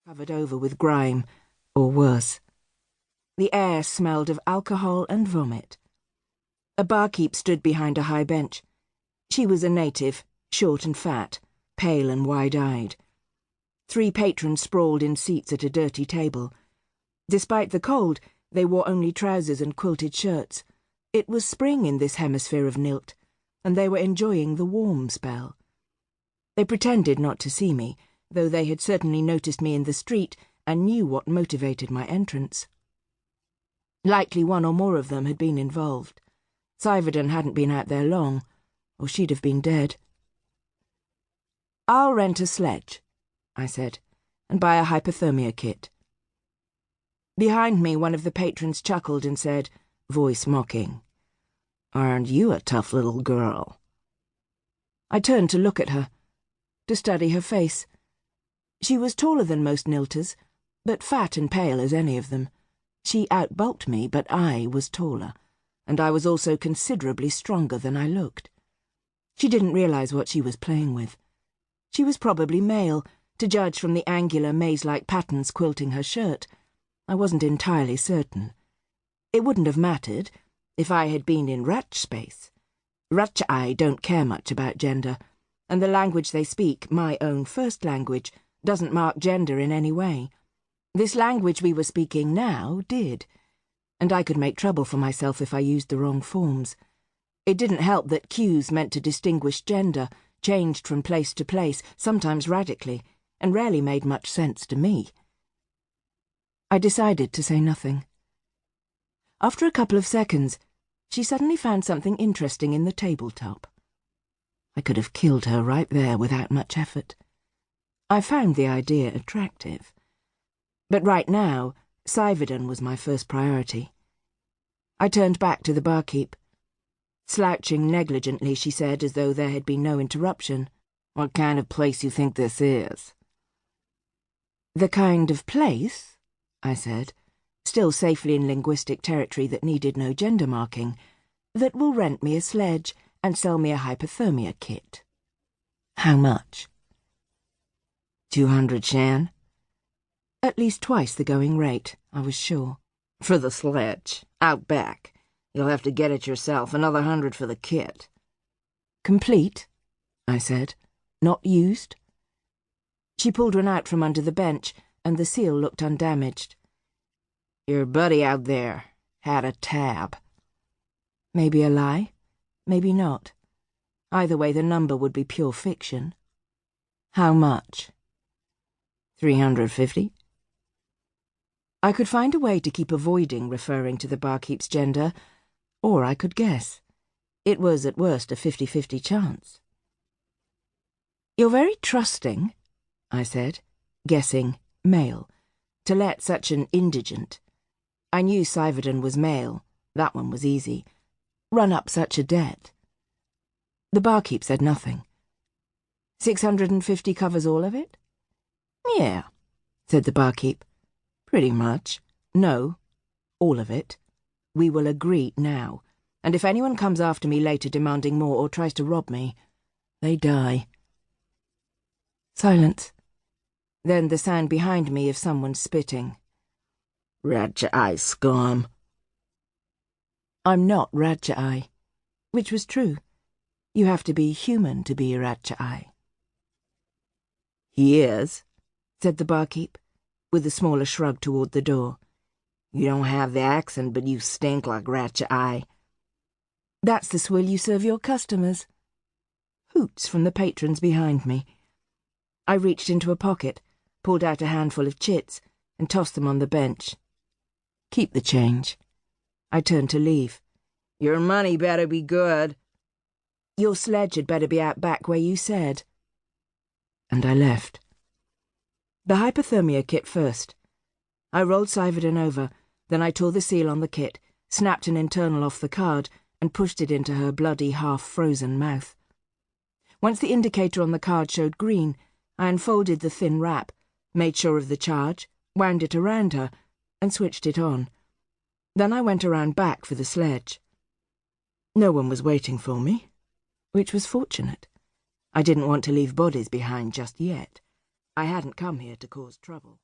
covered over with grime, or worse. The air smelled of alcohol and vomit. A barkeep stood behind a high bench. She was a native, short and fat, pale and wide-eyed. 3 patrons sprawled in seats at a dirty table. Despite the cold, they wore only trousers and quilted shirts. It was spring in this hemisphere of Nilt, and they were enjoying the warm spell. They pretended not to see me, though they had certainly noticed me in the street and knew what motivated my entrance. Likely one or more of them had been involved. Syverden hadn't been out there long, or she'd have been dead. "I'll rent a sledge," I said, "and buy a hypothermia kit." Behind me, one of the patrons chuckled and said, voice mocking, "Aren't you a tough little girl?" I turned to look at her, to study her face. She was taller than most Nilters, but fat and pale as any of them. She outbulked me, but I was taller, and I was also considerably stronger than I looked. She didn't realize what she was playing with. She was probably male, to judge from the angular maze-like patterns quilting her shirt. I wasn't entirely certain. It wouldn't have mattered if I had been in Radch space. Radchai don't care much about gender, and the language they speak, my own first language, doesn't mark gender in any way. This language we were speaking now did, and I could make trouble for myself if I used the wrong forms. It didn't help that cues meant to distinguish gender changed from place to place, sometimes radically, and rarely made much sense to me. I decided to say nothing. After a couple of seconds, she suddenly found something interesting in the tabletop. I could have killed her right there without much effort. I found the idea attractive. But right now, Syverden was my first priority. I turned back to the barkeep. Slouching negligently, she said, as though there had been no interruption, "What kind of place you think this is?" "The kind of place," I said, still safely in linguistic territory that needed no gender marking, "that will rent me a sledge and sell me a hypothermia kit." "How much?" 200 shan. At least twice the going rate, I was sure. "For the sledge. Out back. You'll have to get it yourself. Another 100 for the kit." "Complete?" I said. "Not used?" She pulled one out from under the bench, and the seal looked undamaged. "Your buddy out there had a tab." Maybe a lie, maybe not. Either way, the number would be pure fiction. "How much?" 350. I could find a way to keep avoiding referring to the barkeep's gender, or I could guess. It was at worst a 50-50 chance. "You're very trusting," I said, guessing male, to let such an indigent— I knew Syverden was male, that one was easy— run up such a debt. The barkeep said nothing. 650 covers all of it? "Yeah," said the barkeep. "pretty much." "No, all of it. We will agree now, and if anyone comes after me later demanding more or tries to rob me, they die." Silence. Then the sound behind me of someone spitting. "Radchai scum." I'm not Radchai, which was true. You have to be human to be Radchai. "He is," said the barkeep, with a smaller shrug toward the door. "You don't have the accent, but you stink like Radchai." "That's the swill you serve your customers." Hoots from the patrons behind me. I reached into a pocket, pulled out a handful of chits, and tossed them on the bench. "Keep the change." I turned to leave. "Your money better be good." "Your sledge had better be out back where you said." And I left. The hypothermia kit first. I rolled Syverden over, then I tore the seal on the kit, snapped an internal off the card, and pushed it into her bloody, half-frozen mouth. Once the indicator on the card showed green, I unfolded the thin wrap, made sure of the charge, wound it around her, and switched it on. Then I went around back for the sledge. No one was waiting for me, which was fortunate. I didn't want to leave bodies behind just yet. I hadn't come here to cause trouble.